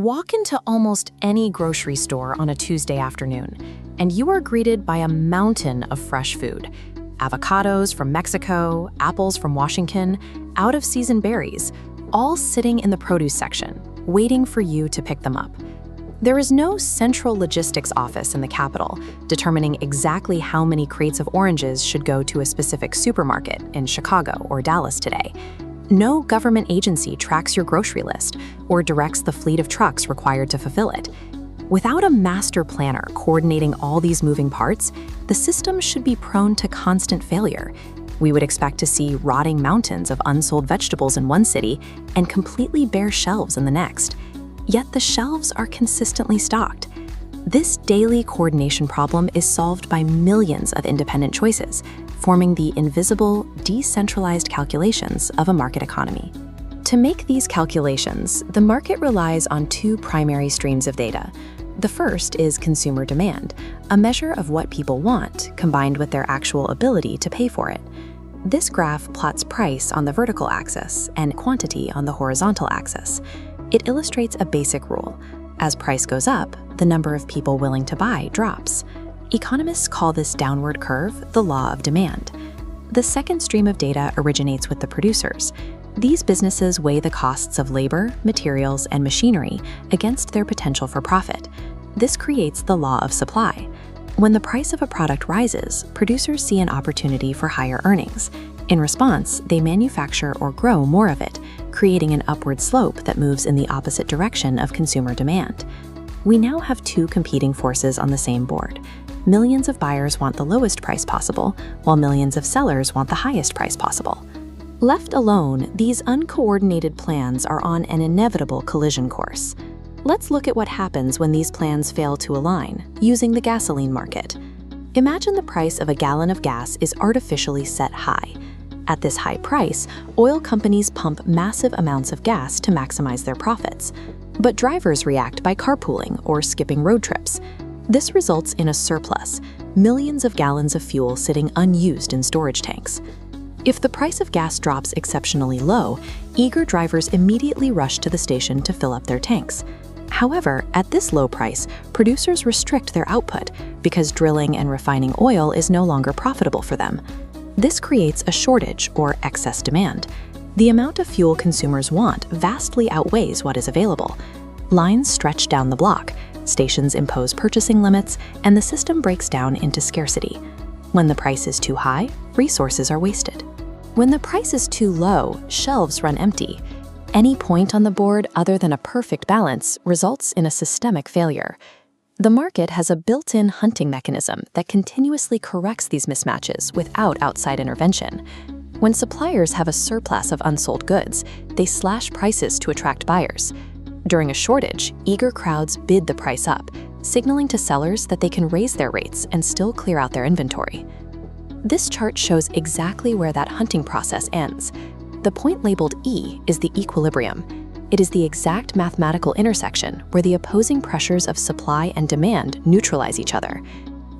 Walk into almost any grocery store on a Tuesday afternoon, and you are greeted by a mountain of fresh food. Avocados from Mexico, apples from Washington, out-of-season berries, all sitting in the produce section, waiting for you to pick them up. There is no central logistics office in the capital determining exactly how many crates of oranges should go to a specific supermarket in Chicago or Dallas today. No government agency tracks your grocery list or directs the fleet of trucks required to fulfill it. Without a master planner coordinating all these moving parts, the system should be prone to constant failure. We would expect to see rotting mountains of unsold vegetables in one city and completely bare shelves in the next. Yet the shelves are consistently stocked. This daily coordination problem is solved by millions of independent choices, forming the invisible, decentralized calculations of a market economy. To make these calculations, the market relies on two primary streams of data. The first is consumer demand, a measure of what people want combined with their actual ability to pay for it. This graph plots price on the vertical axis and quantity on the horizontal axis. It illustrates a basic rule. As price goes up, the number of people willing to buy drops. Economists call this downward curve the law of demand. The second stream of data originates with the producers. These businesses weigh the costs of labor, materials, and machinery against their potential for profit. This creates the law of supply. When the price of a product rises, producers see an opportunity for higher earnings. In response, they manufacture or grow more of it, creating an upward slope that moves in the opposite direction of consumer demand. We now have two competing forces on the same board. Millions of buyers want the lowest price possible, while millions of sellers want the highest price possible. Left alone, these uncoordinated plans are on an inevitable collision course. Let's look at what happens when these plans fail to align, using the gasoline market. Imagine the price of a gallon of gas is artificially set high. At this high price, oil companies pump massive amounts of gas to maximize their profits. But drivers react by carpooling or skipping road trips. This results in a surplus, millions of gallons of fuel sitting unused in storage tanks. If the price of gas drops exceptionally low, eager drivers immediately rush to the station to fill up their tanks. However, at this low price, producers restrict their output because drilling and refining oil is no longer profitable for them. This creates a shortage or excess demand. The amount of fuel consumers want vastly outweighs what is available. Lines stretch down the block, stations impose purchasing limits, and the system breaks down into scarcity. When the price is too high, resources are wasted. When the price is too low, shelves run empty. Any point on the board other than a perfect balance results in a systemic failure. The market has a built-in hunting mechanism that continuously corrects these mismatches without outside intervention. When suppliers have a surplus of unsold goods, they slash prices to attract buyers. During a shortage, eager crowds bid the price up, signaling to sellers that they can raise their rates and still clear out their inventory. This chart shows exactly where that hunting process ends. The point labeled E is the equilibrium. It is the exact mathematical intersection where the opposing pressures of supply and demand neutralize each other.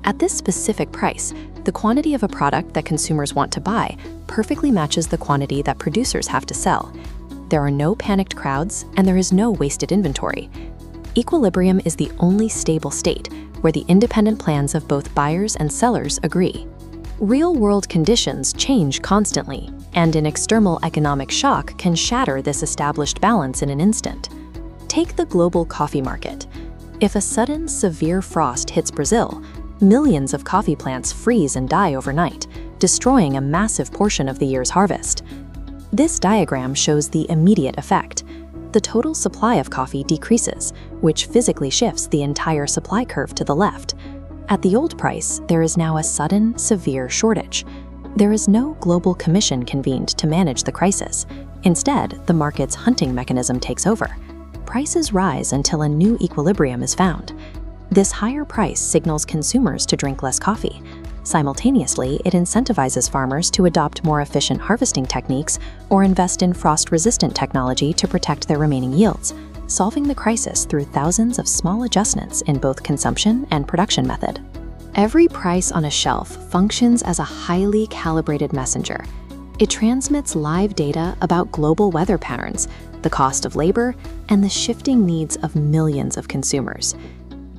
At this specific price, the quantity of a product that consumers want to buy perfectly matches the quantity that producers have to sell. There are no panicked crowds, and there is no wasted inventory. Equilibrium is the only stable state where the independent plans of both buyers and sellers agree. Real-world conditions change constantly, and an external economic shock can shatter this established balance in an instant. Take the global coffee market. If a sudden, severe frost hits Brazil, millions of coffee plants freeze and die overnight, destroying a massive portion of the year's harvest. This diagram shows the immediate effect. The total supply of coffee decreases, which physically shifts the entire supply curve to the left. At the old price, there is now a sudden, severe shortage. There is no global commission convened to manage the crisis. Instead, the market's hunting mechanism takes over. Prices rise until a new equilibrium is found. This higher price signals consumers to drink less coffee. Simultaneously, it incentivizes farmers to adopt more efficient harvesting techniques or invest in frost-resistant technology to protect their remaining yields, solving the crisis through thousands of small adjustments in both consumption and production method. Every price on a shelf functions as a highly calibrated messenger. It transmits live data about global weather patterns, the cost of labor, and the shifting needs of millions of consumers.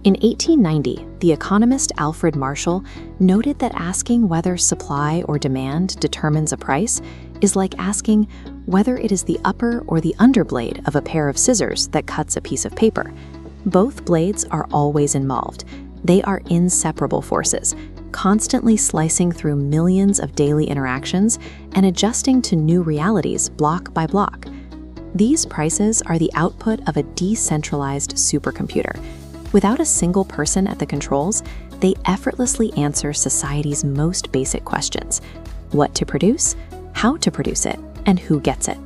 In 1890, the economist Alfred Marshall noted that asking whether supply or demand determines a price is like asking whether it is the upper or the underblade of a pair of scissors that cuts a piece of paper. Both blades are always involved. They are inseparable forces, constantly slicing through millions of daily interactions and adjusting to new realities block by block. These prices are the output of a decentralized supercomputer. Without a single person at the controls, they effortlessly answer society's most basic questions: what to produce, how to produce it, and who gets it.